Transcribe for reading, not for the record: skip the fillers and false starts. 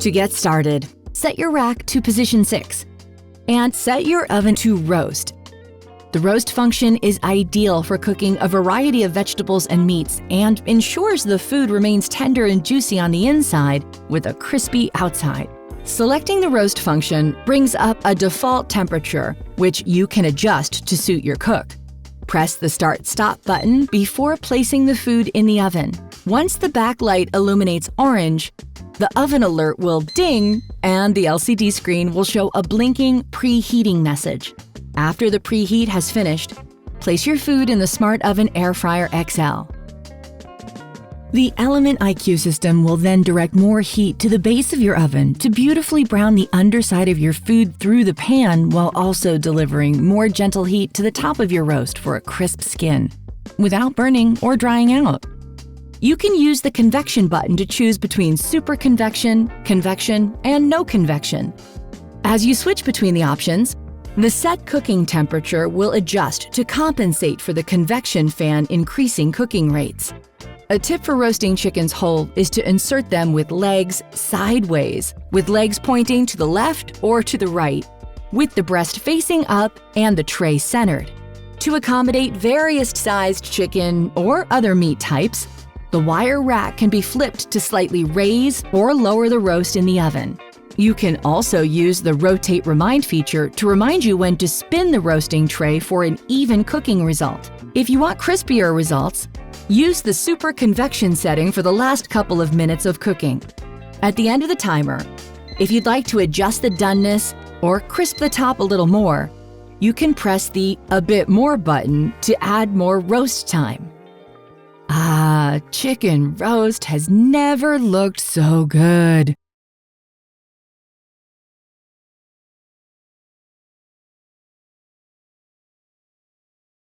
To get started, set your rack to position 6 and set your oven to roast. The roast function is ideal for cooking a variety of vegetables and meats and ensures the food remains tender and juicy on the inside with a crispy outside. Selecting the roast function brings up a default temperature, which you can adjust to suit your cook. Press the Start/Stop button before placing the food in the oven. Once the backlight illuminates orange, the oven alert will ding and the LCD screen will show a blinking preheating message. After the preheat has finished, place your food in the Smart Oven Air Fryer XL. The Element IQ system will then direct more heat to the base of your oven to beautifully brown the underside of your food through the pan while also delivering more gentle heat to the top of your roast for a crisp skin, without burning or drying out. You can use the Convection button to choose between Super Convection, Convection, and No Convection. As you switch between the options, the set cooking temperature will adjust to compensate for the convection fan increasing cooking rates. A tip for roasting chickens whole is to insert them with legs sideways, with legs pointing to the left or to the right, with the breast facing up and the tray centered. To accommodate various sized chicken or other meat types, the wire rack can be flipped to slightly raise or lower the roast in the oven. You can also use the Rotate Remind feature to remind you when to spin the roasting tray for an even cooking result. If you want crispier results, use the Super Convection setting for the last couple of minutes of cooking. At the end of the timer, if you'd like to adjust the doneness or crisp the top a little more, you can press the A Bit More button to add more roast time. Chicken roast has never looked so good.